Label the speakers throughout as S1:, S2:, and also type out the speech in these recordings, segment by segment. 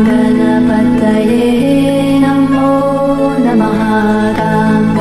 S1: Gangganapataye namo namaha.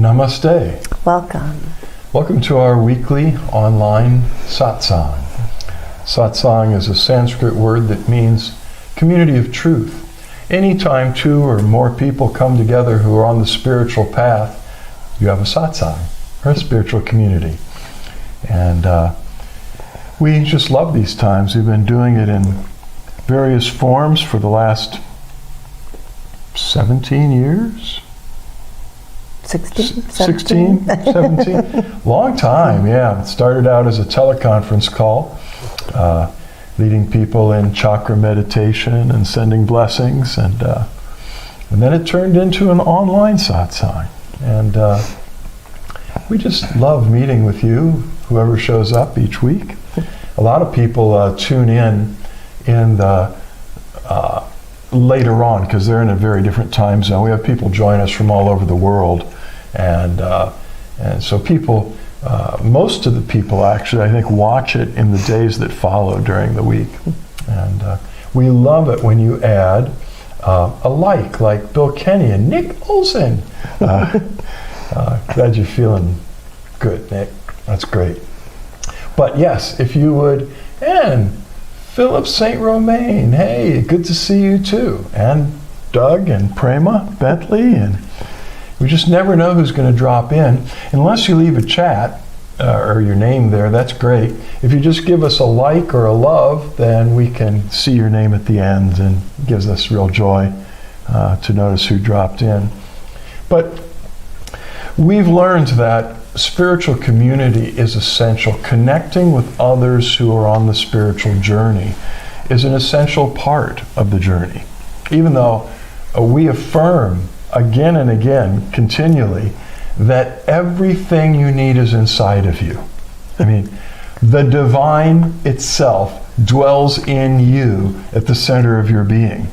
S1: Namaste.
S2: Welcome.
S1: Welcome to our weekly online satsang. Satsang is a Sanskrit word that means community of truth. Anytime two or more people come together who are on the spiritual path, you have a satsang, or a spiritual community. And we just love these times. We've been doing it in various forms for the last 17 years.
S2: 16,
S1: 17. Long time, yeah. It started out as a teleconference call, leading people in chakra meditation and sending blessings, and then it turned into an online satsang. And we just love meeting with you, whoever shows up each week. A lot of people tune in the later on because they're in a very different time zone. We have people join us from all over the world. And so people, most of the people actually, I think, watch it in the days that follow during the week. And we love it when you add a like Bill Kenny and Nick Olson. Glad you're feeling good, Nick. That's great. But yes, if you would, and Philip St. Romain, hey, good to see you too. And Doug and Prema Bentley, and we just never know who's going to drop in. Unless you leave a chat or your name there, that's great. If you just give us a like or a love, then we can see your name at the end, and it gives us real joy to notice who dropped in. But we've learned that spiritual community is essential. Connecting with others who are on the spiritual journey is an essential part of the journey. Even though we affirm again and again, continually, that everything you need is inside of you. I mean, the divine itself dwells in you at the center of your being.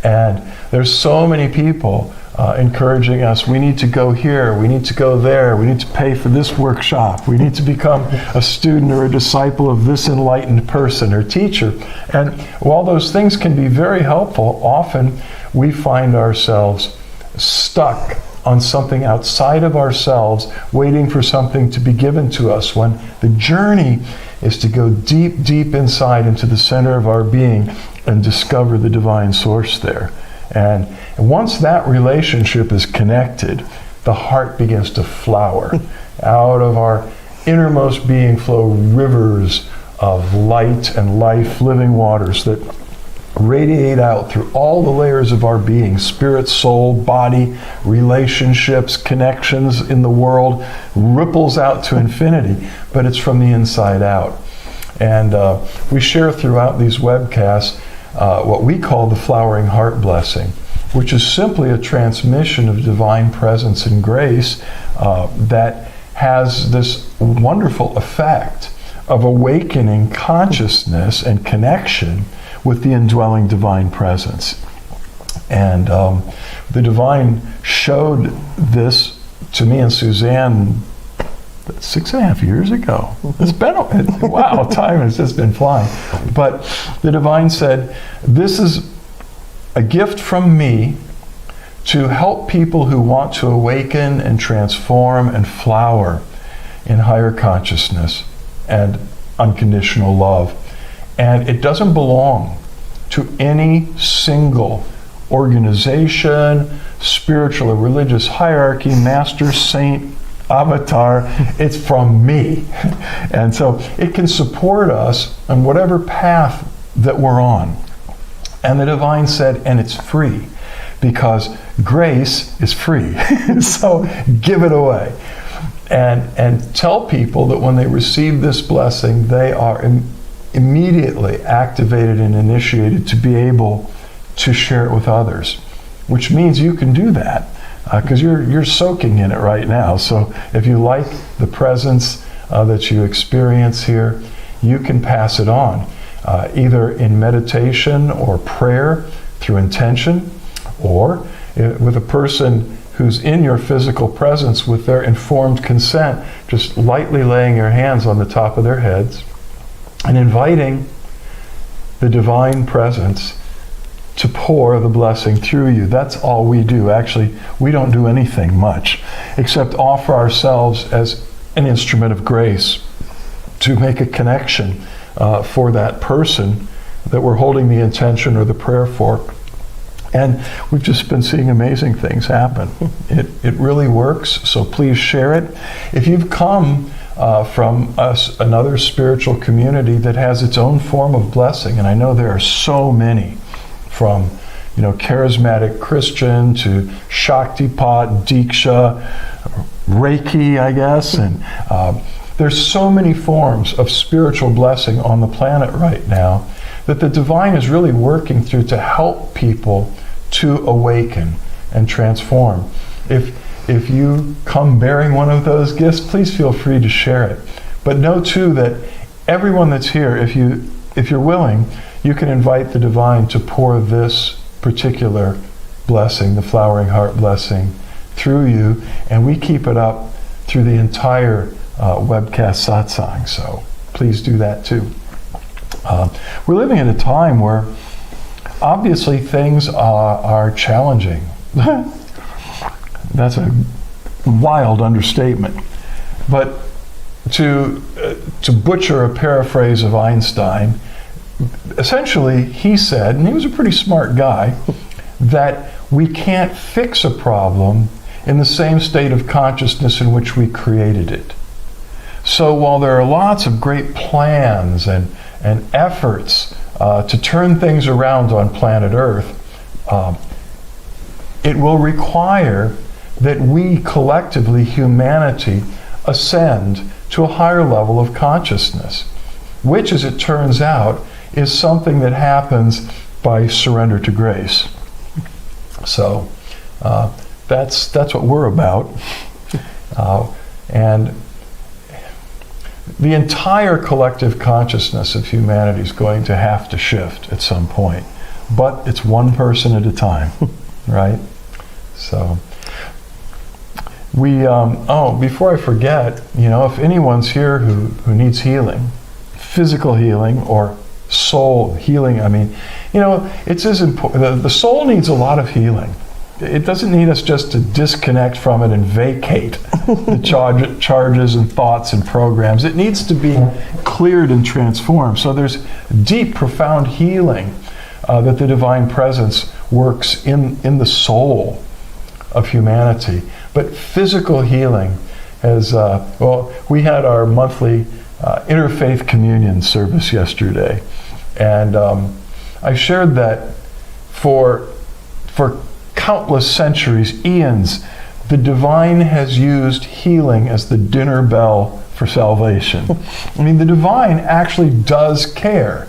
S1: And there's so many people encouraging us, we need to go here, we need to go there, we need to pay for this workshop, we need to become a student or a disciple of this enlightened person or teacher. And while those things can be very helpful, often we find ourselves stuck on something outside of ourselves, waiting for something to be given to us, when the journey is to go deep, deep inside into the center of our being and discover the divine source there. And once that relationship is connected, the heart begins to flower. Out of our innermost being flow rivers of light and life, living waters that radiate out through all the layers of our being, spirit, soul, body, relationships, connections in the world, ripples out to infinity, but it's from the inside out. And we share throughout these webcasts what we call the Flowering Heart Blessing, which is simply a transmission of divine presence and grace that has this wonderful effect of awakening consciousness and connection with the indwelling divine presence. And the divine showed this to me and Suzanne 6.5 years ago. It's been, wow, time has just been flying. But the divine said, this is a gift from me to help people who want to awaken and transform and flower in higher consciousness and unconditional love. And it doesn't belong to any single organization, spiritual or religious hierarchy, master, saint, avatar. It's from me. And so it can support us on whatever path that we're on. And the divine said, and it's free, because grace is free. So give it away. And tell people that when they receive this blessing, they are immediately activated and initiated to be able to share it with others, which means you can do that because you're soaking in it right now. So if you like the presence that you experience here, you can pass it on, either in meditation or prayer through intention, or with a person who's in your physical presence with their informed consent, just lightly laying your hands on the top of their heads and inviting the divine presence to pour the blessing through you. That's all we do. Actually, we don't do anything much except offer ourselves as an instrument of grace to make a connection for that person that we're holding the intention or the prayer for. And we've just been seeing amazing things happen. It really works, so please share it. If you've come from another spiritual community that has its own form of blessing, and I know there are so many, from charismatic Christian to Shaktipat, Diksha, Reiki, I guess, and there's so many forms of spiritual blessing on the planet right now that the divine is really working through to help people to awaken and transform. If you come bearing one of those gifts, please feel free to share it. But know too that everyone that's here, if you're willing, you can invite the divine to pour this particular blessing, the Flowering Heart Blessing, through you, and we keep it up through the entire webcast satsang. So please do that too. We're living in a time where obviously things are challenging. That's a wild understatement. But to butcher a paraphrase of Einstein, essentially he said, and he was a pretty smart guy, that we can't fix a problem in the same state of consciousness in which we created it. So while there are lots of great plans and efforts to turn things around on planet Earth, it will require that we collectively, humanity, ascend to a higher level of consciousness, which, as it turns out, is something that happens by surrender to grace. So that's what we're about. And the entire collective consciousness of humanity is going to have to shift at some point. But it's one person at a time, right? So before I forget, if anyone's here who needs healing, physical healing or soul healing, it's as important. The soul needs a lot of healing. It doesn't need us just to disconnect from it and vacate the charges and thoughts and programs. It needs to be cleared and transformed. So there's deep, profound healing that the Divine Presence works in the soul of humanity. But physical healing has, we had our monthly interfaith communion service yesterday. And I shared that for countless centuries, eons, the divine has used healing as the dinner bell for salvation. The divine actually does care.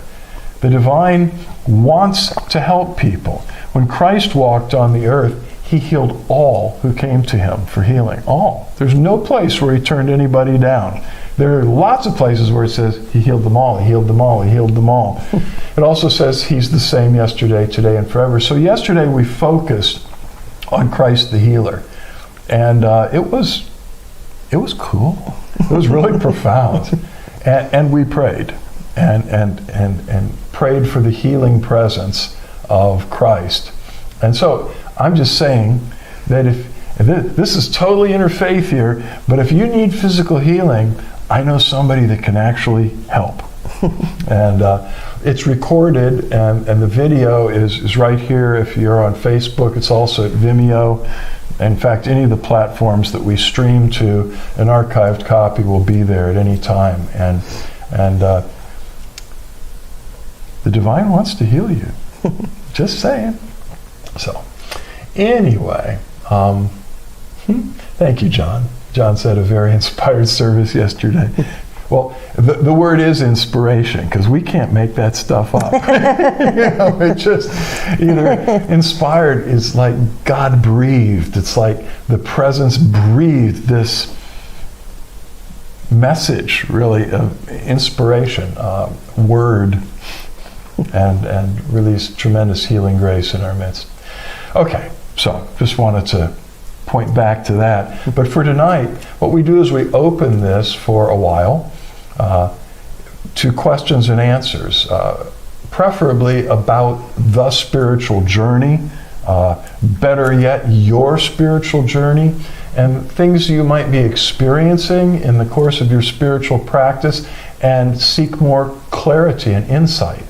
S1: The divine wants to help people. When Christ walked on the earth, he healed all who came to him for healing. All. There's no place where he turned anybody down. There are lots of places where it says he healed them all, he healed them all, he healed them all. It also says he's the same yesterday, today, and forever. So yesterday we focused on Christ the healer. And it was cool. It was really profound. And we prayed and prayed for the healing presence of Christ. And so I'm just saying that if this is totally interfaith here, but if you need physical healing, I know somebody that can actually help. And it's recorded, and the video is right here. If you're on Facebook, it's also at Vimeo. In fact, any of the platforms that we stream to, an archived copy will be there at any time. And the divine wants to heal you. Just saying. So, anyway, thank you, John. John said a very inspired service yesterday. Well, the word is inspiration, because we can't make that stuff up. It just, either inspired is like God breathed. It's like the presence breathed this message, really, of inspiration, word, and released tremendous healing grace in our midst. Okay, so just wanted to point back to that. But for tonight, what we do is we open this for a while to questions and answers, preferably about the spiritual journey, better yet, your spiritual journey, and things you might be experiencing in the course of your spiritual practice, and seek more clarity and insight.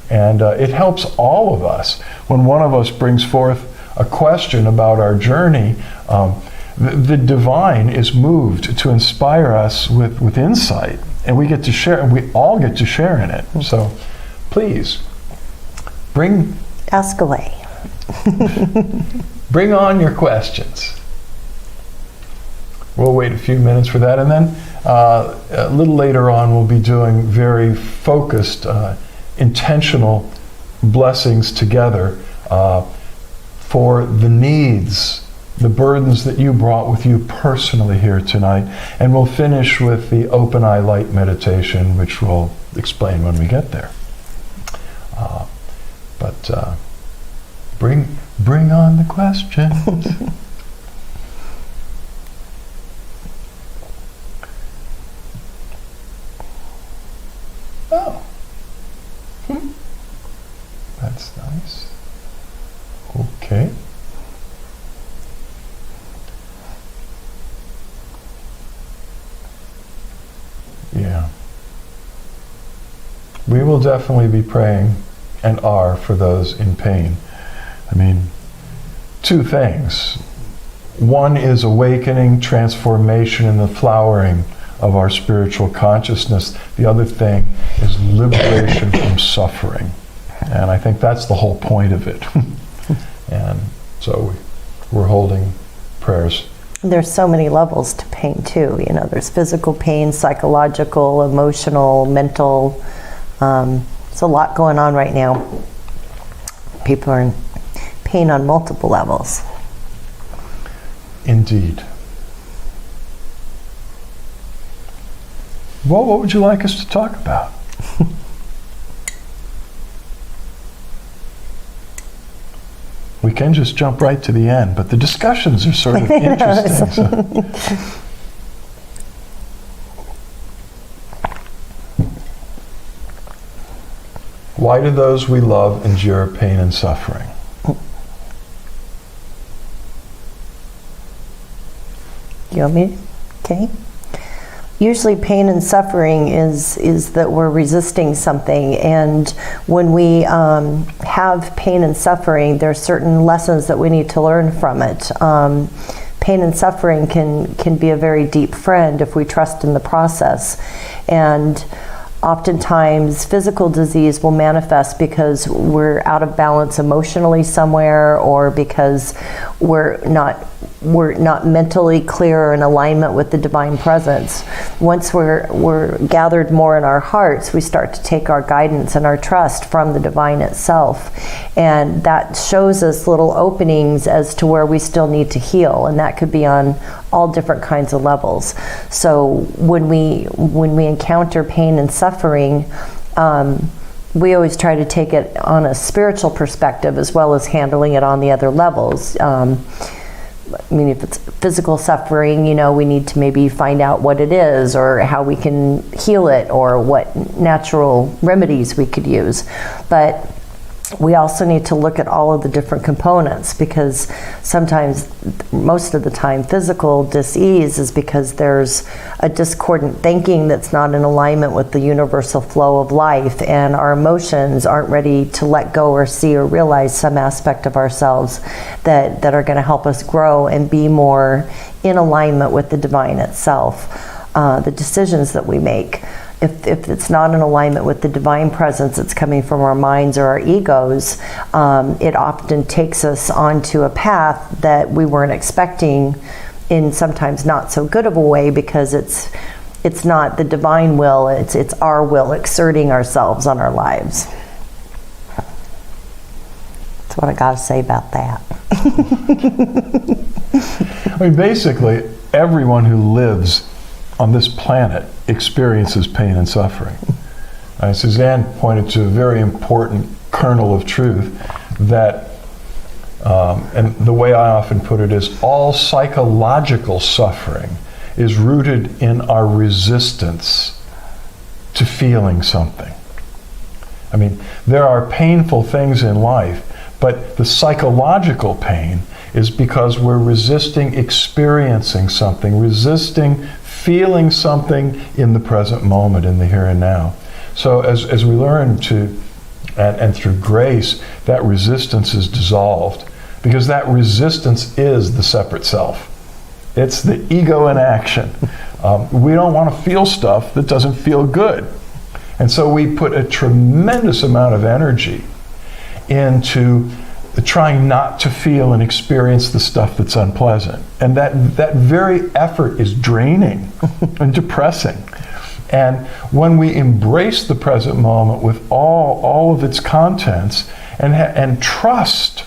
S1: And it helps all of us when one of us brings forth a question about our journey. The divine is moved to inspire us with insight, and we get to share, and we all get to share in it. So please
S2: ask away.
S1: Bring on your questions. We'll wait a few minutes for that, and then a little later on we'll be doing very focused, intentional blessings together for the needs, the burdens that you brought with you personally here tonight. And we'll finish with the open eye light meditation, which we'll explain when we get there. But bring on the questions. Oh. That's nice. Okay. Yeah. We will definitely be praying, and are, for those in pain. Two things. One is awakening, transformation, and the flowering of our spiritual consciousness. The other thing is liberation from suffering. And I think that's the whole point of it. And so we're holding prayers.
S2: There's so many levels to pain too. You know, there's physical pain, psychological, emotional, mental. There's a lot going on right now. People are in pain on multiple levels.
S1: Indeed. Well, what would you like us to talk about? We can just jump right to the end, but the discussions are sort of interesting. So. Why do those we love endure pain and suffering?
S2: You want me? Okay. Usually pain and suffering is that we're resisting something, and when we have pain and suffering, there are certain lessons that we need to learn from it. Pain and suffering can be a very deep friend if we trust in the process. And oftentimes physical disease will manifest because we're out of balance emotionally somewhere, or because we're not mentally clear or in alignment with the divine presence. Once we're gathered more in our hearts, we start to take our guidance and our trust from the divine itself, and that shows us little openings as to where we still need to heal, and that could be on all different kinds of levels. So when we encounter pain and suffering, we always try to take it on a spiritual perspective as well as handling it on the other levels. I mean, if it's physical suffering, you know, we need to maybe find out what it is, or how we can heal it, or what natural remedies we could use. But we also need to look at all of the different components, because sometimes, most of the time, physical dis-ease is because there's a discordant thinking that's not in alignment with the universal flow of life, and our emotions aren't ready to let go or see or realize some aspect of ourselves that are going to help us grow and be more in alignment with the divine itself. The decisions that we make, if it's not in alignment with the divine presence that's coming from our minds or our egos, it often takes us onto a path that we weren't expecting, in sometimes not so good of a way, because it's not the divine will, it's our will exerting ourselves on our lives. That's what I got to say about that.
S1: I mean, basically, everyone who lives on this planet experiences pain and suffering. Suzanne pointed to a very important kernel of truth that, and the way I often put it is, all psychological suffering is rooted in our resistance to feeling something. I mean, there are painful things in life, but the psychological pain is because we're resisting experiencing something, resisting feeling something in the present moment, in the here and now. So as we learn to, and through grace, that resistance is dissolved, because that resistance is the separate self. It's the ego in action. We don't want to feel stuff that doesn't feel good. And so we put a tremendous amount of energy into trying not to feel and experience the stuff that's unpleasant. And that very effort is draining and depressing. And when we embrace the present moment with all of its contents, and trust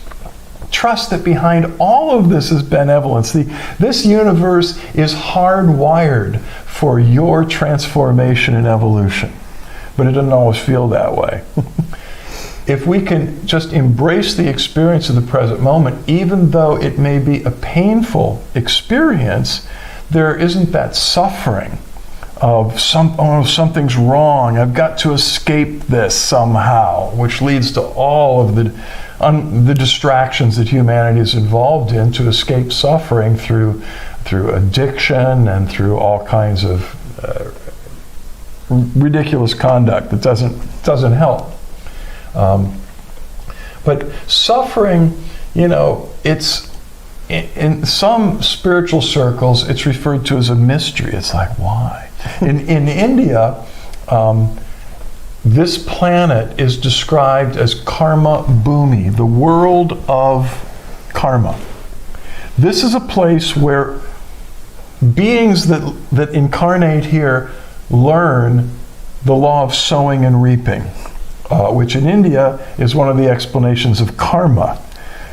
S1: that behind all of this is benevolence. This universe is hardwired for your transformation and evolution, but it doesn't always feel that way. If we can just embrace the experience of the present moment, even though it may be a painful experience, there isn't that suffering of something's wrong, I've got to escape this somehow, which leads to all of the distractions that humanity is involved in to escape suffering through addiction and through all kinds of ridiculous conduct that doesn't help. But suffering, it's in some spiritual circles, it's referred to as a mystery. It's like, why? In India, this planet is described as karma bhumi, the world of karma. This is a place where beings that incarnate here learn the law of sowing and reaping, which in India is one of the explanations of karma.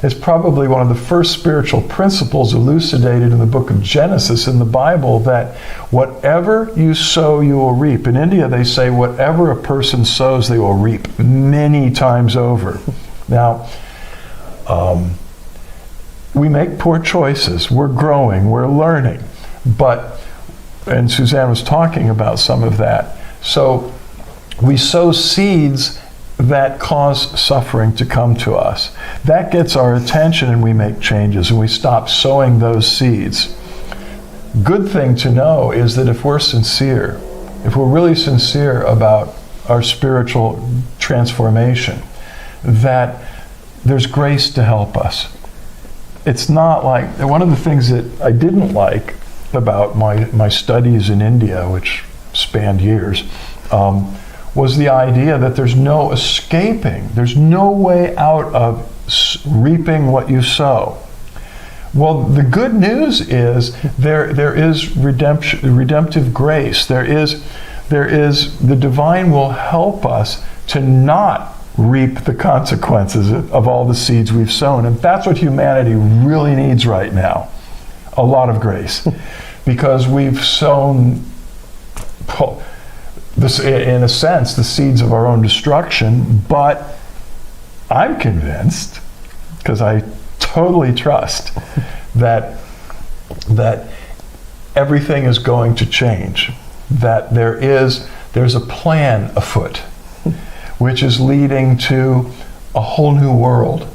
S1: It's probably one of the first spiritual principles elucidated in the book of Genesis in the Bible, that whatever you sow, you will reap. In India, they say whatever a person sows, they will reap many times over. Now, we make poor choices. We're growing, we're learning. And Suzanne was talking about some of that. So we sow seeds that cause suffering to come to us. That gets our attention and we make changes and we stop sowing those seeds. Good thing to know is that if we're sincere, if we're really sincere about our spiritual transformation, that there's grace to help us. It's not like, one of the things that I didn't like about my studies in India, which spanned years, was the idea that there's no escaping. There's no way out of reaping what you sow. Well, the good news is there is redemptive grace. There is the divine will help us to not reap the consequences of all the seeds we've sown. And that's what humanity really needs right now. A lot of grace. Because we've sown, this, in a sense, the seeds of our own destruction. But I'm convinced, because I totally trust, that everything is going to change. That there's a plan afoot, which is leading to a whole new world.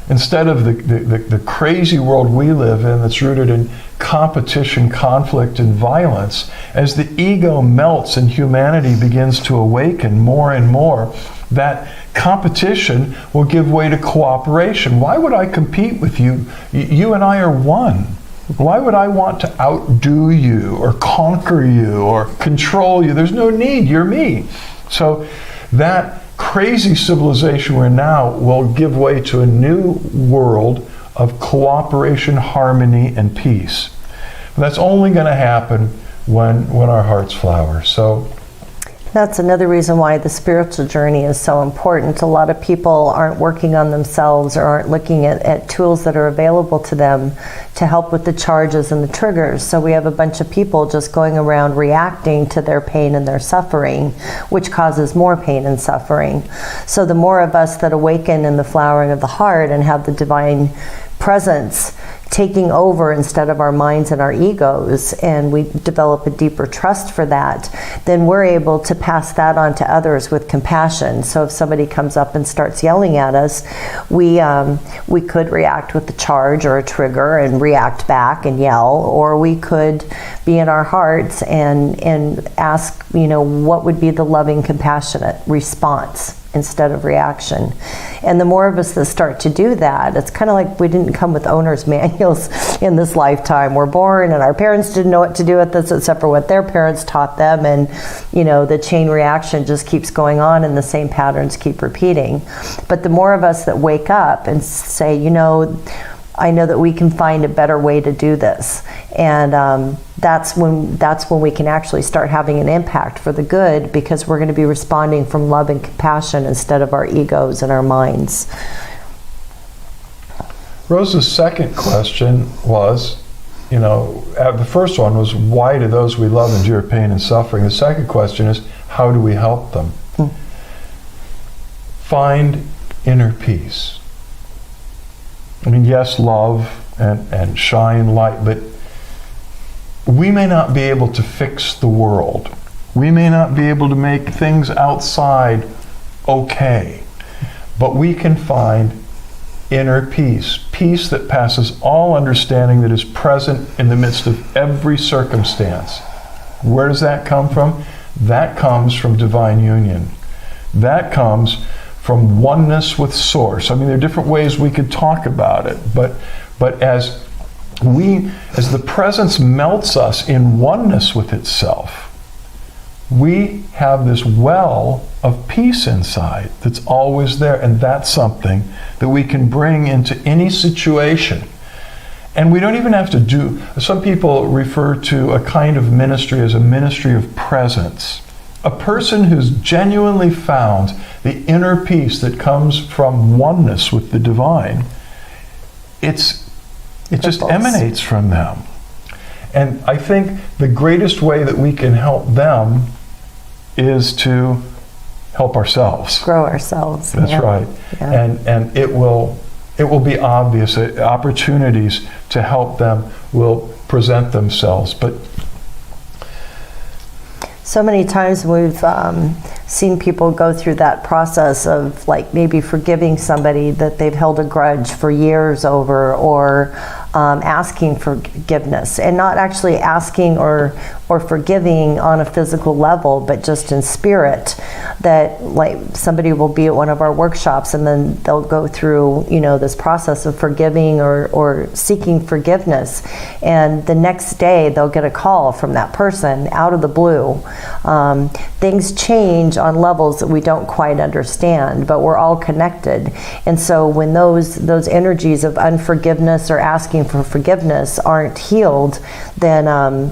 S1: Instead of the crazy world we live in that's rooted in competition, conflict, and violence, as the ego melts and humanity begins to awaken more and more, that competition will give way to cooperation. Why would I compete with you? You and I are one. Why would I want to outdo you or conquer you or control you? There's no need. You're me. So that crazy civilization we're now will give way to a new world of cooperation, harmony, and peace. And that's only going to happen when our hearts flower. So
S2: that's another reason why the spiritual journey is so important. A lot of people aren't working on themselves or aren't looking at tools that are available to them to help with the charges and the triggers. So we have a bunch of people just going around reacting to their pain and their suffering, which causes more pain and suffering. So the more of us that awaken in the flowering of the heart and have the divine presence taking over instead of our minds and our egos, and we develop a deeper trust for that, then we're able to pass that on to others with compassion. So if somebody comes up and starts yelling at us, we could react with a charge or a trigger and react back and yell, or we could be in our hearts and ask, what would be the loving, compassionate response instead of reaction. And the more of us that start to do that, it's kind of like we didn't come with owner's manuals in this lifetime. We're born and our parents didn't know what to do with us except for what their parents taught them, and the chain reaction just keeps going on and the same patterns keep repeating. But the more of us that wake up and say, I know that we can find a better way to do this, and that's when we can actually start having an impact for the good, because we're going to be responding from love and compassion instead of our egos and our minds.
S1: Rosa's second question was, the first one was, why do those we love endure pain and suffering? The second question is, how do we help them? Find inner peace. Yes, love and shine light, but we may not be able to fix the world. We may not be able to make things outside okay, but we can find inner peace, peace that passes all understanding, that is present in the midst of every circumstance. Where does that come from? That comes from divine union. That comes from oneness with Source. There are different ways we could talk about it, but as the presence melts us in oneness with itself, we have this well of peace inside that's always there, and that's something that we can bring into any situation. And we don't even have to do, some people refer to a kind of ministry as a ministry of presence. A person who's genuinely found the inner peace that comes from oneness with the divine, it just emanates from them. And I think the greatest way that we can help them is to help ourselves.
S2: Grow ourselves.
S1: That's right.
S2: Yeah.
S1: And it will be obvious that opportunities to help them will present themselves. But
S2: so many times we've seen people go through that process of like maybe forgiving somebody that they've held a grudge for years over, or asking forgiveness, and not actually asking or forgiving on a physical level, but just in spirit. That like somebody will be at one of our workshops and then they'll go through, this process of forgiving or seeking forgiveness, and the next day they'll get a call from that person out of the blue. Things change on levels that we don't quite understand, but we're all connected. And so when those energies of unforgiveness or asking for forgiveness aren't healed, then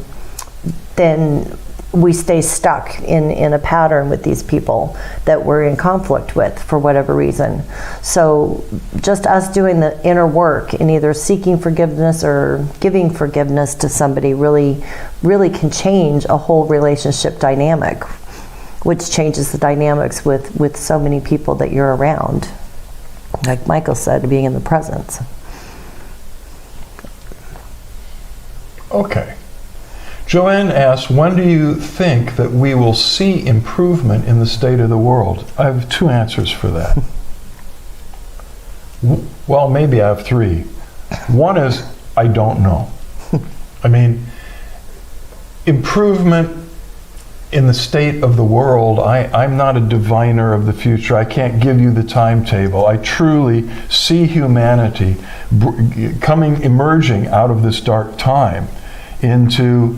S2: we stay stuck in a pattern with these people that we're in conflict with for whatever reason. So just us doing the inner work in either seeking forgiveness or giving forgiveness to somebody really, really can change a whole relationship dynamic, which changes the dynamics with so many people that you're around. Like Michael said, being in the presence.
S1: okay. Joanne asks, when do you think that we will see improvement in the state of the world? I have two answers for that. Well, maybe I have three. One is, I don't know. I mean, improvement in the state of the world, I'm not a diviner of the future. I can't give you the timetable. I truly see humanity emerging out of this dark time into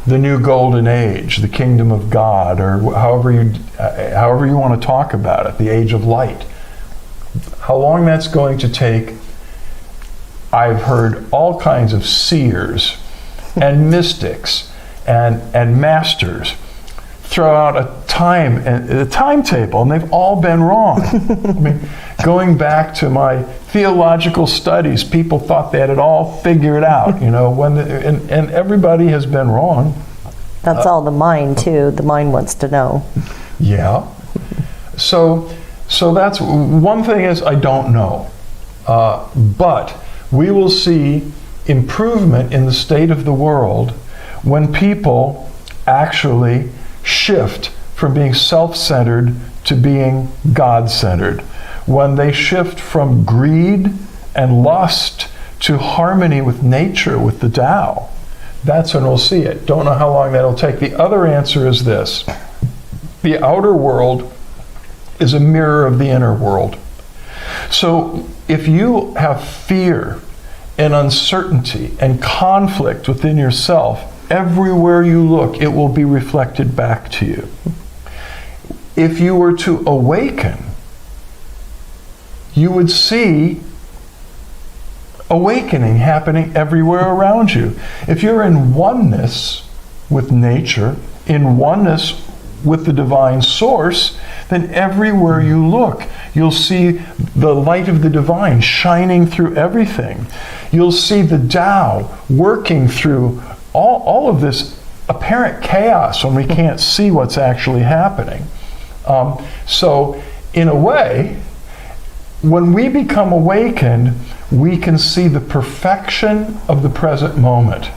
S1: the new golden age, the kingdom of God, or however you want to talk about it, the age of light. How long that's going to take, I've heard all kinds of seers and mystics and masters throw out a timetable, and they've all been wrong. I mean, going back to my theological studies, people thought they had it all figured out, and everybody has been wrong.
S2: That's all the mind too. The mind wants to know.
S1: Yeah. So that's one thing is I don't know. But we will see improvement in the state of the world when people actually shift from being self-centered to being God-centered. When they shift from greed and lust to harmony with nature, with the Tao, that's when we'll see it. Don't know how long that'll take. The other answer is this. The outer world is a mirror of the inner world. So if you have fear and uncertainty and conflict within yourself, everywhere you look, it will be reflected back to you. If you were to awaken, you would see awakening happening everywhere around you. If you're in oneness with nature, in oneness with the divine source, then everywhere you look, you'll see the light of the divine shining through everything. You'll see the Tao working through all of this apparent chaos when we can't see what's actually happening. So, in a way, when we become awakened, we can see the perfection of the present moment,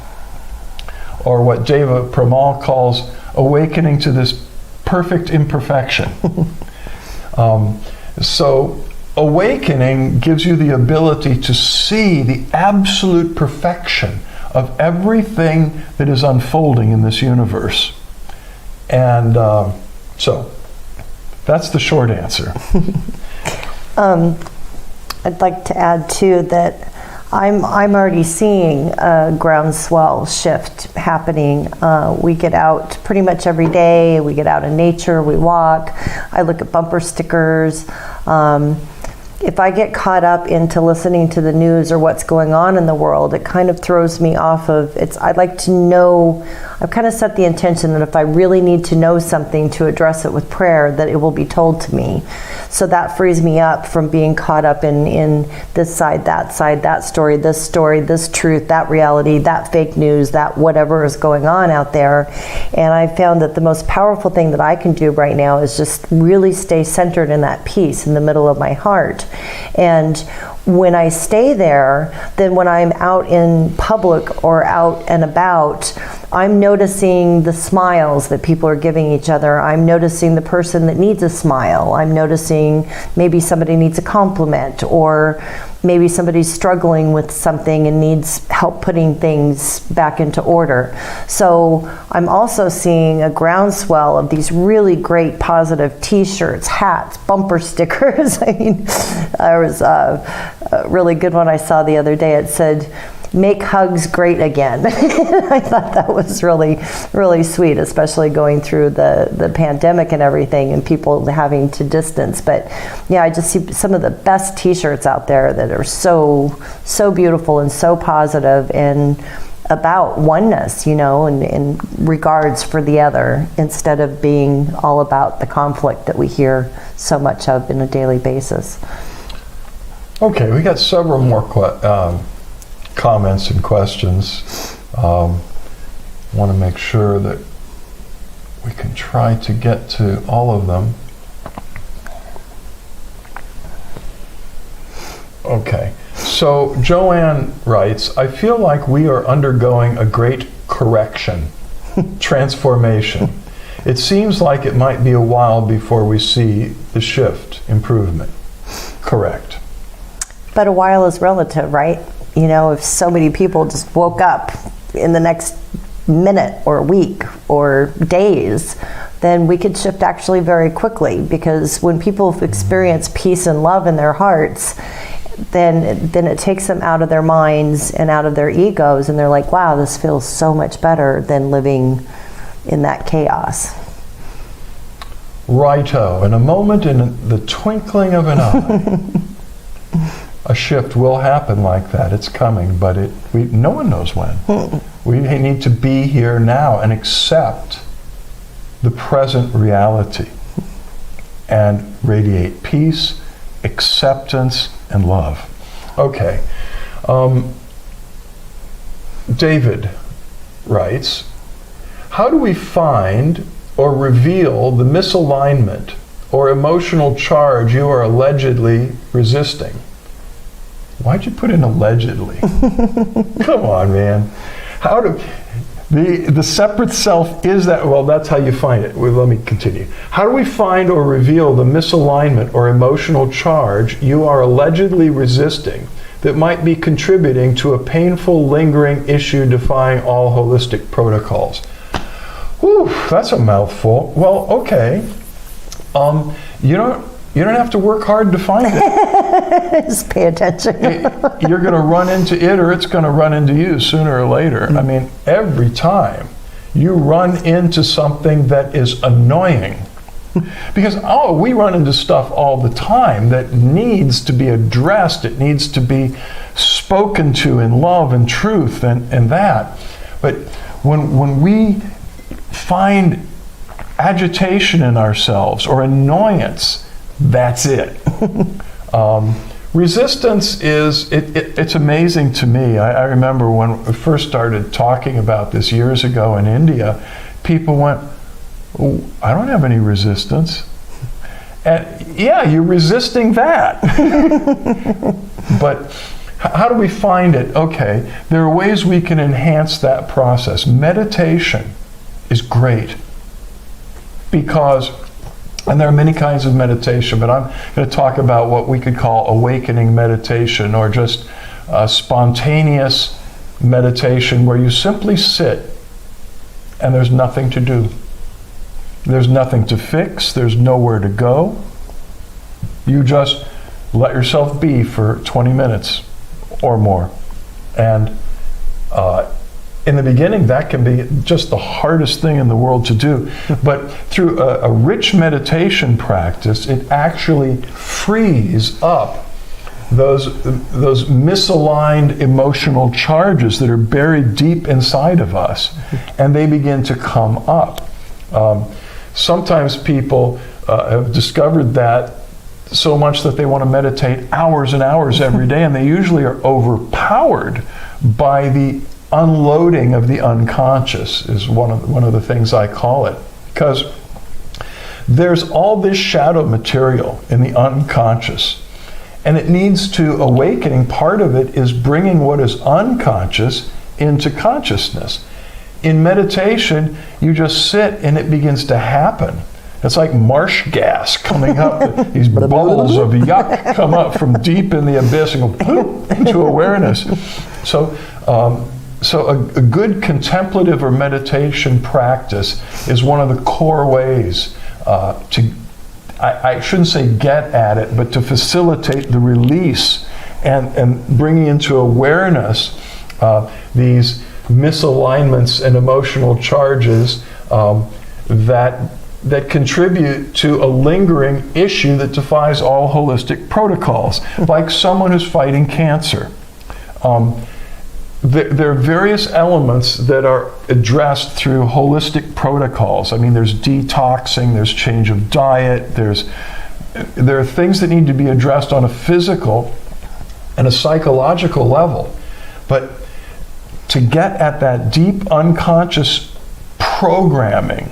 S1: or what Deva Premal calls awakening to this perfect imperfection. So awakening gives you the ability to see the absolute perfection of everything that is unfolding in this universe. And so that's the short answer.
S2: I'd like to add too that I'm already seeing a groundswell shift happening. We get out pretty much every day. We get out in nature, we walk. I look at bumper stickers. if I get caught up into listening to the news or what's going on in the world, it kind of throws me off of I'd like to know, I've kind of set the intention that if I really need to know something to address it with prayer, that it will be told to me. So that frees me up from being caught up in this side, that story, this truth, that reality, that fake news, that whatever is going on out there. And I found that the most powerful thing that I can do right now is just really stay centered in that peace in the middle of my heart. And when I stay there, then when I'm out in public or out and about, I'm noticing the smiles that people are giving each other. I'm noticing the person that needs a smile. I'm noticing maybe somebody needs a compliment, or maybe somebody's struggling with something and needs help putting things back into order. So I'm also seeing a groundswell of these really great positive t-shirts, hats, bumper stickers. I mean, there was a really good one I saw the other day. It said, "Make hugs great again." I thought that was really, really sweet, especially going through the pandemic and everything and people having to distance. But yeah, I just see some of the best t-shirts out there that are so beautiful and so positive and about oneness, and regards for the other, instead of being all about the conflict that we hear so much of on a daily basis.
S1: Okay, we got several more comments and questions. Want to make sure that we can try to get to all of them. Okay, so Joanne writes, "I feel like we are undergoing a great correction, transformation. It seems like it might be a while before we see the shift, improvement." Correct.
S2: But a while is relative, right? If so many people just woke up in the next minute or week or days, then we could shift actually very quickly, because when people experience peace and love in their hearts, then it takes them out of their minds and out of their egos, and they're like, wow, this feels so much better than living in that chaos.
S1: Righto. In a moment, in the twinkling of an eye, a shift will happen like that. It's coming, but no one knows when. We need to be here now and accept the present reality and radiate peace, acceptance, and love. Okay. David writes, "How do we find or reveal the misalignment or emotional charge you are allegedly resisting?" Why'd you put in allegedly? Come on, man. How do the separate self is that? Well, that's how you find it. Well, let me continue. How do we find or reveal the misalignment or emotional charge you are allegedly resisting that might be contributing to a painful, lingering issue defying all holistic protocols? Whew, that's a mouthful. Well, okay. You don't have to work hard to find it.
S2: Just pay attention.
S1: You're going to run into it, or it's going to run into you sooner or later. I mean, every time you run into something that is annoying, because we run into stuff all the time that needs to be addressed. It needs to be spoken to in love and truth and that. But when we find agitation in ourselves or annoyance, that's it. Resistance it's amazing to me. I remember when we first started talking about this years ago in India, people went, "Oh, I don't have any resistance." And yeah, you're resisting that. But how do we find it? Okay, there are ways we can enhance that process. Meditation is great, because and there are many kinds of meditation, but I'm going to talk about what we could call awakening meditation, or just spontaneous meditation, where you simply sit and there's nothing to do. There's nothing to fix. There's nowhere to go. You just let yourself be for 20 minutes or more. And in the beginning, that can be just the hardest thing in the world to do. But through a rich meditation practice, it actually frees up those misaligned emotional charges that are buried deep inside of us, and they begin to come up. Sometimes people have discovered that so much that they want to meditate hours and hours every day, and they usually are overpowered by the unloading of the unconscious, is one of the things I call it. Because there's all this shadow material in the unconscious, and it needs to awakening. Part of it is bringing what is unconscious into consciousness. In meditation, you just sit and it begins to happen. It's like marsh gas coming up. These bubbles of yuck come up from deep in the abyss and go poof, into awareness. So a good contemplative or meditation practice is one of the core ways I shouldn't say get at it, but to facilitate the release and bringing into awareness these misalignments and emotional charges that contribute to a lingering issue that defies all holistic protocols, like someone who's fighting cancer. There are various elements that are addressed through holistic protocols. I mean, there's detoxing, there's change of diet, there are things that need to be addressed on a physical and a psychological level. But to get at that deep unconscious programming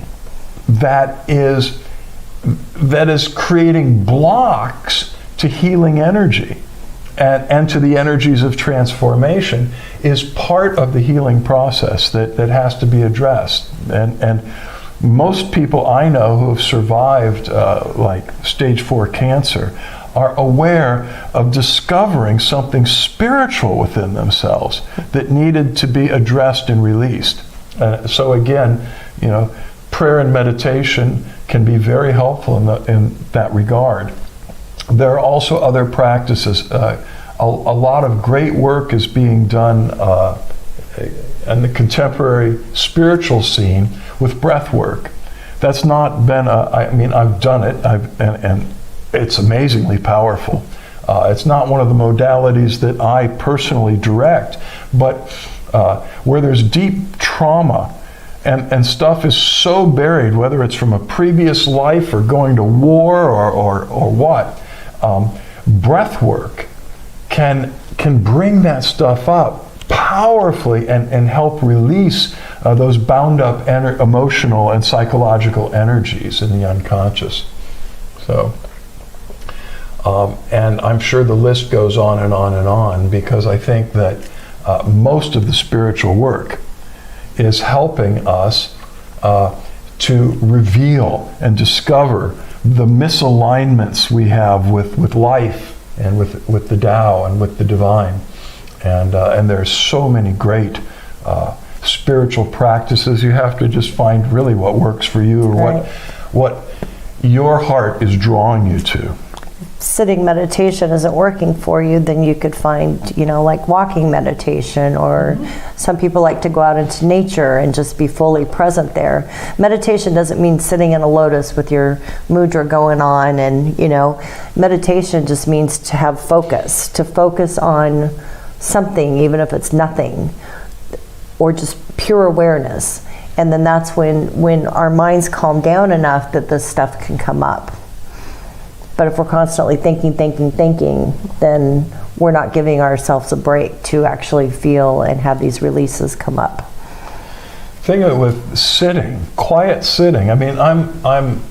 S1: that is creating blocks to healing energy and to the energies of transformation is part of the healing process that has to be addressed. And most people I know who have survived like stage 4 cancer are aware of discovering something spiritual within themselves that needed to be addressed and released. So again, prayer and meditation can be very helpful in that regard. There are also other practices. A lot of great work is being done in the contemporary spiritual scene with breath work. That's not been, I've done it, and it's amazingly powerful. It's not one of the modalities that I personally direct, but where there's deep trauma and stuff is so buried, whether it's from a previous life or going to war or what, breath work can bring that stuff up powerfully and help release those bound up emotional and psychological energies in the unconscious. So, and I'm sure the list goes on and on and on, because I think that most of the spiritual work is helping us to reveal and discover the misalignments we have with life and with the Tao and with the divine. And there's so many great spiritual practices. You have to just find really what works for you, or
S2: right.
S1: what your heart is drawing you to.
S2: Sitting meditation isn't working for you, then you could find, like walking meditation, or some people like to go out into nature and just be fully present there. Meditation doesn't mean sitting in a lotus with your mudra going on, and meditation just means to have focus, to focus on something, even if it's nothing, or just pure awareness. And then that's when our minds calm down enough that this stuff can come up. But if we're constantly thinking, then we're not giving ourselves a break to actually feel and have these releases come up.
S1: Thing with sitting, quiet sitting. I mean, I'm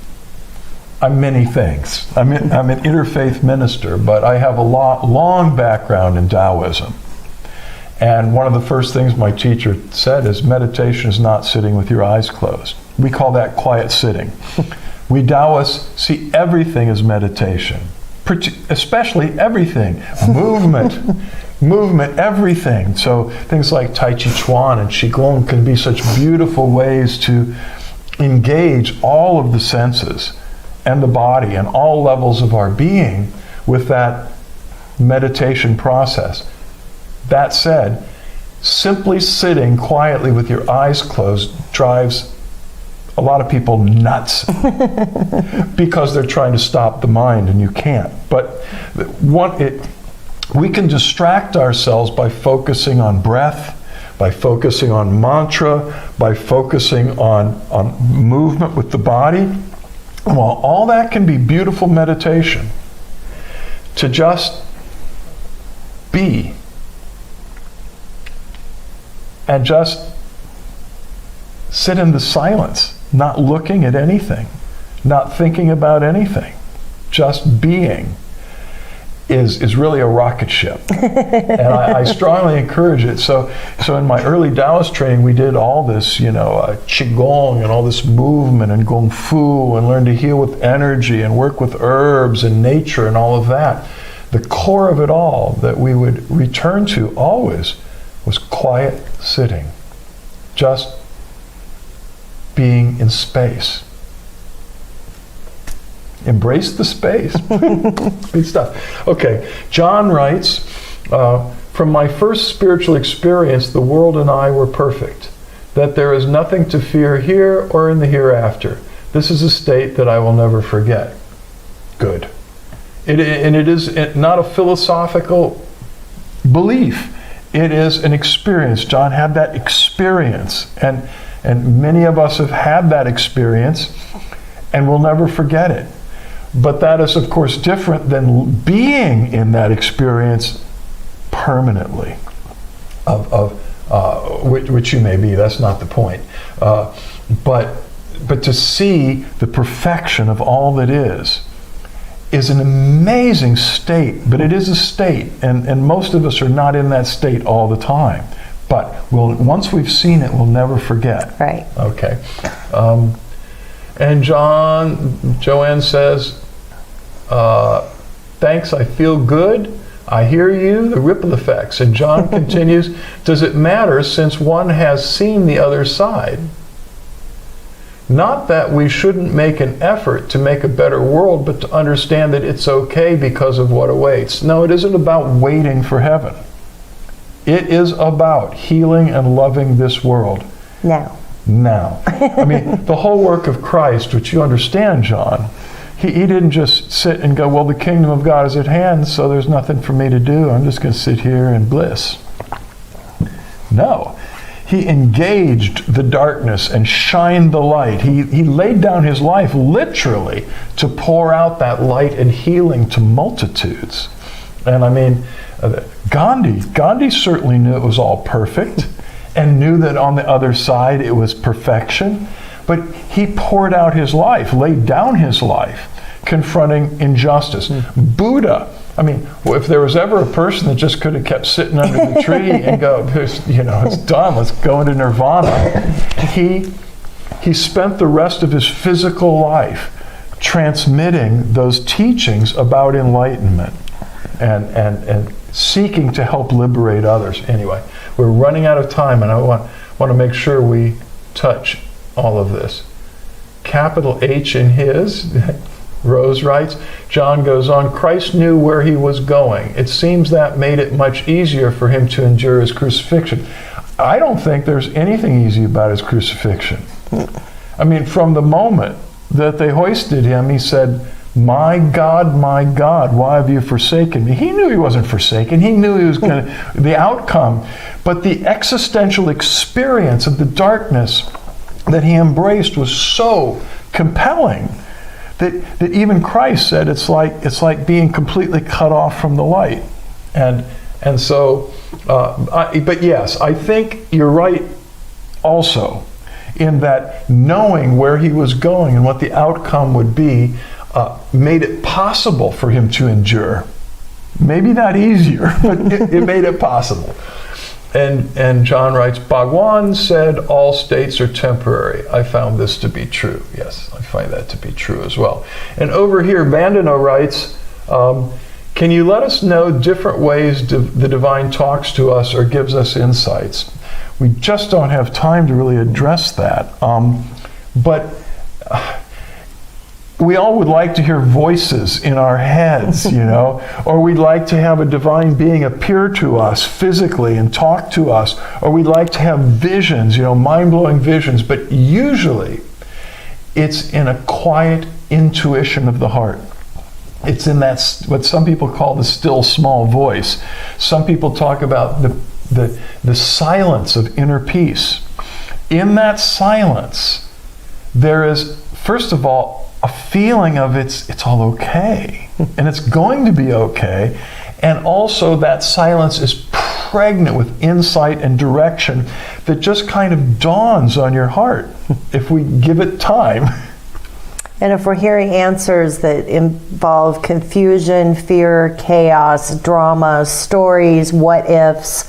S1: many things. I'm an interfaith minister, but I have a long background in Taoism. And one of the first things my teacher said is meditation is not sitting with your eyes closed. We call that quiet sitting. We Taoists see everything as meditation, especially everything, movement, everything. So things like Tai Chi Chuan and Qigong can be such beautiful ways to engage all of the senses and the body and all levels of our being with that meditation process. That said, simply sitting quietly with your eyes closed drives a lot of people nuts because they're trying to stop the mind, and you can't. But we can distract ourselves by focusing on breath, by focusing on mantra, by focusing on movement with the body. And while all that can be beautiful meditation, to just be and just sit in the silence, not looking at anything, not thinking about anything, just being, is really a rocket ship. And I strongly encourage it. So in my early Taoist training, we did all this, Qigong and all this movement and Kung Fu, and learn to heal with energy and work with herbs and nature and all of that. The core of it all that we would return to always was quiet sitting, just being in space. Embrace the space. Good stuff. Okay, John writes, from my first spiritual experience, the world and I were perfect, that there is nothing to fear here or in the hereafter. This is a state that I will never forget. Good. It is not a philosophical belief. It is an experience. John had that experience, and many of us have had that experience, and we'll never forget it. But that is, of course, different than being in that experience permanently, which you may be. That's not the point. But to see the perfection of all that is an amazing state. But it is a state, and most of us are not in that state all the time. But once we've seen it, we'll never forget.
S2: Right.
S1: Okay. And Joanne says, thanks, I feel good. I hear you, the ripple effects. And John continues, does it matter since one has seen the other side? Not that we shouldn't make an effort to make a better world, but to understand that it's okay because of what awaits. No, it isn't about waiting for heaven. It is about healing and loving this world.
S2: Now.
S1: I mean, the whole work of Christ, which you understand, John, he didn't just sit and go, well, the kingdom of God is at hand, so there's nothing for me to do. I'm just going to sit here in bliss. No. He engaged the darkness and shined the light. He laid down his life literally to pour out that light and healing to multitudes. And I mean, Gandhi certainly knew it was all perfect and knew that on the other side it was perfection. But he poured out his life, laid down his life, confronting injustice. Buddha, I mean, if there was ever a person that just could have kept sitting under the tree and go, it's done, let's go into nirvana, he spent the rest of his physical life transmitting those teachings about enlightenment and seeking to help liberate others. Anyway, we're running out of time, and I want to make sure we touch all of this. Capital H in his, Rose writes, John goes on, Christ knew where he was going. It seems that made it much easier for him to endure his crucifixion. I don't think there's anything easy about his crucifixion. I mean, from the moment that they hoisted him, he said, my God, why have you forsaken me? He knew he wasn't forsaken. He knew he was going to, the outcome. But the existential experience of the darkness that he embraced was so compelling that even Christ said it's like being completely cut off from the light. And so, but yes, I think you're right also in that knowing where he was going and what the outcome would be made it possible for him to endure. Maybe not easier, but it made it possible. And John writes, Bhagwan said all states are temporary. I found this to be true. Yes, I find that to be true as well. And over here, Bandana writes, can you let us know different ways the divine talks to us or gives us insights? We just don't have time to really address that. But we all would like to hear voices in our heads, or we'd like to have a divine being appear to us physically and talk to us, or we'd like to have visions, mind-blowing visions, but usually it's in a quiet intuition of the heart. It's in that, what some people call the still small voice. Some people talk about the silence of inner peace. In that silence, there is, first of all, a feeling of it's all okay, and it's going to be okay. And also that silence is pregnant with insight and direction that just kind of dawns on your heart if we give it time.
S2: And if we're hearing answers that involve confusion, fear, chaos, drama, stories, what ifs,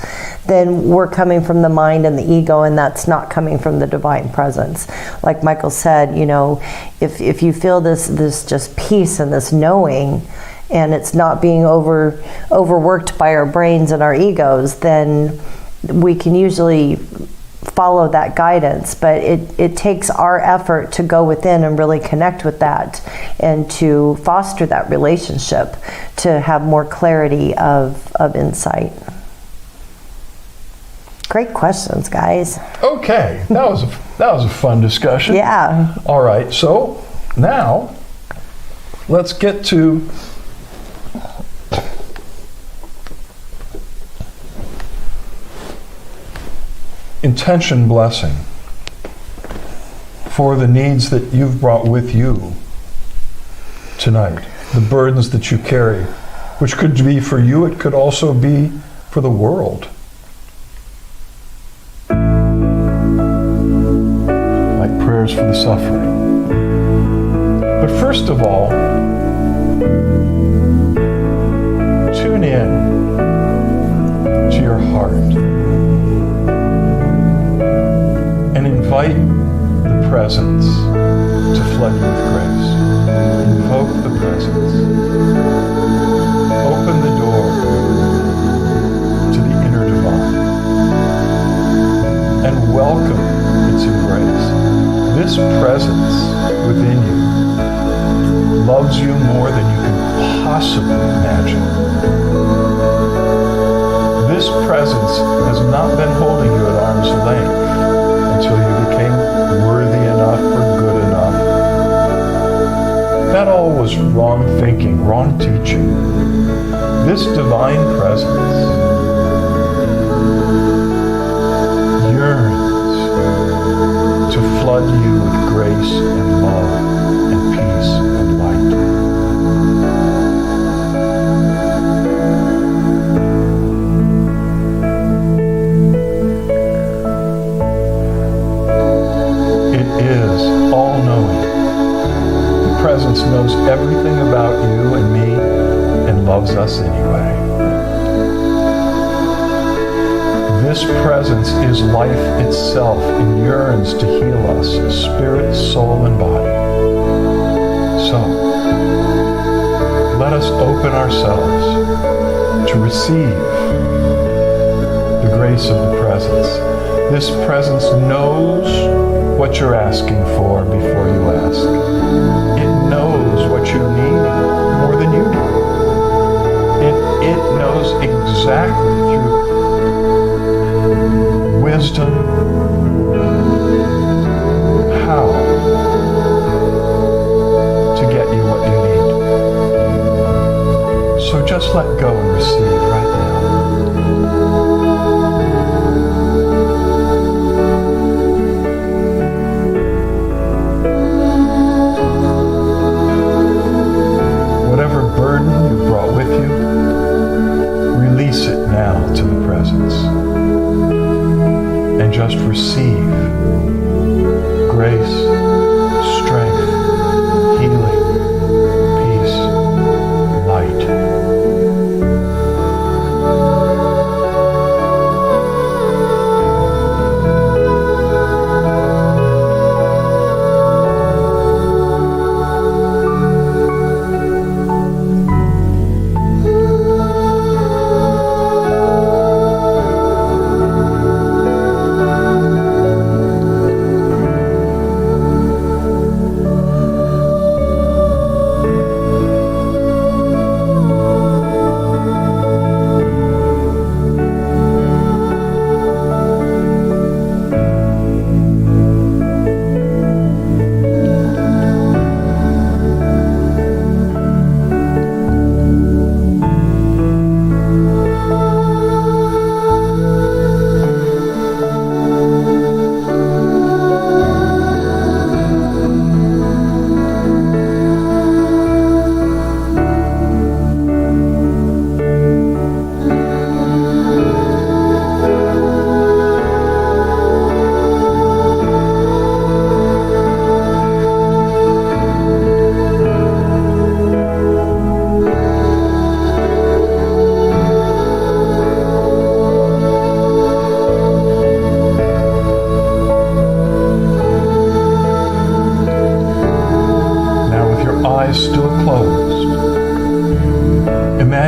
S2: then we're coming from the mind and the ego, and that's not coming from the divine presence. Like Michael said, you know, if you feel this just peace and this knowing, and it's not being overworked by our brains and our egos, then we can usually follow that guidance. But it takes our effort to go within and really connect with that and to foster that relationship to have more clarity of insight. Great questions, guys.
S1: Okay, that was a fun discussion.
S2: Yeah.
S1: All right, so now let's get to intention blessing for the needs that you've brought with you tonight, the burdens that you carry, which could be for you, it could also be for the world. Like prayers for the suffering. But first of all, tune in to your heart and invite the presence to flood you with grace. Invoke the presence. Open the door to the inner divine and welcome its embrace. This presence within you loves you more than you can possibly imagine. This presence has not been holding you at arm's length until you became worthy enough or good enough. That all was wrong thinking, wrong teaching. This divine presence yearns to flood you with grace and love and peace and light. Is all-knowing. The presence knows everything about you and me and loves us anyway. This presence is life itself and yearns to heal us, spirit, soul, and body. So, let us open ourselves to receive the grace of the presence. This presence knows what you're asking for before you ask. It knows what you need more than you do. It knows exactly through wisdom how to get you what you need. So just let go and receive right now. Burden you've brought with you, release it now to the presence and just receive.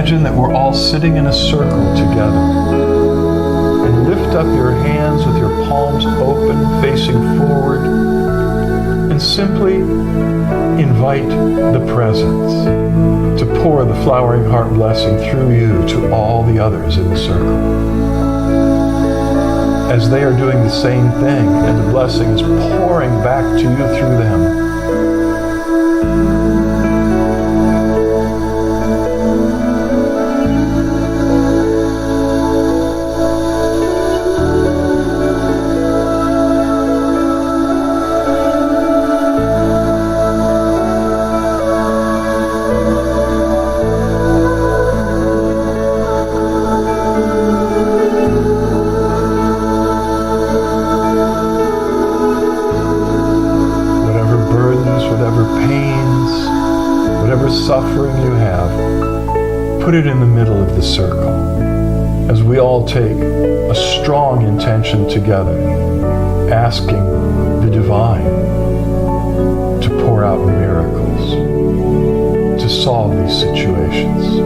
S1: Imagine that we're all sitting in a circle together. And lift up your hands with your palms open, facing forward, and simply invite the presence to pour the flowering heart blessing through you to all the others in the circle. As they are doing the same thing, and the blessing is pouring back to you through them. Suffering you have, put it in the middle of the circle as we all take a strong intention together, asking the divine to pour out miracles, to solve these situations.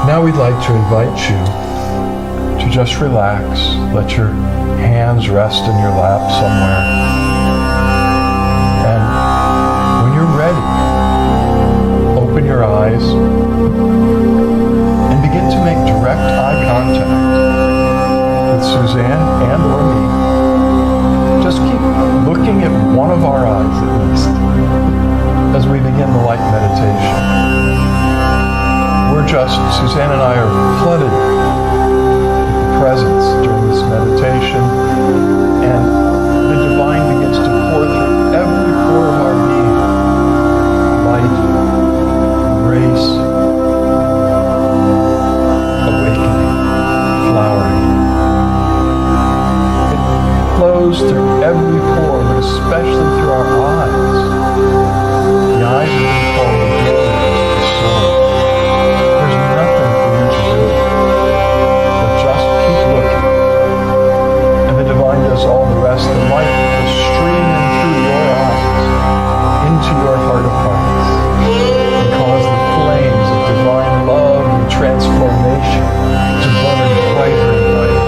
S1: Now we'd like to invite you to just relax. Let your hands rest in your lap somewhere. And when you're ready, open your eyes and begin to make direct eye contact with Suzanne and or me. Just keep looking at one of our eyes at least as we begin the light meditation. Suzanne and I are flooded with the presence during this meditation, and the divine begins to pour through every pore of our being. Light, grace, awakening, flowering. It flows through every pore, but especially through our eyes. The eyes have been called the doorways of the soul. All the rest, the light will stream in through your eyes into your heart of hearts and cause the flames of divine love and transformation to burn brighter and brighter.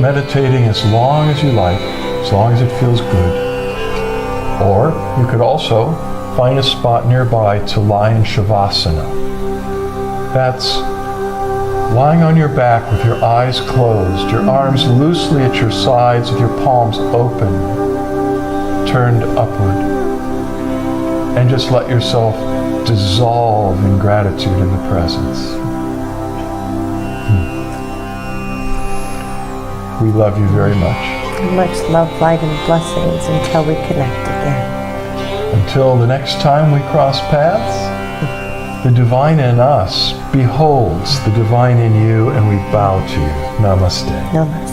S1: meditating as long as you like, as long as it feels good. Or you could also find a spot nearby to lie in Shavasana. That's lying on your back with your eyes closed, your arms loosely at your sides with your palms open, turned upward. And just let yourself dissolve in gratitude in the presence. We love you very much.
S2: Much love, light, and blessings until we connect again.
S1: Until the next time we cross paths, the divine in us beholds the divine in you, and we bow to you. Namaste.
S2: Namaste.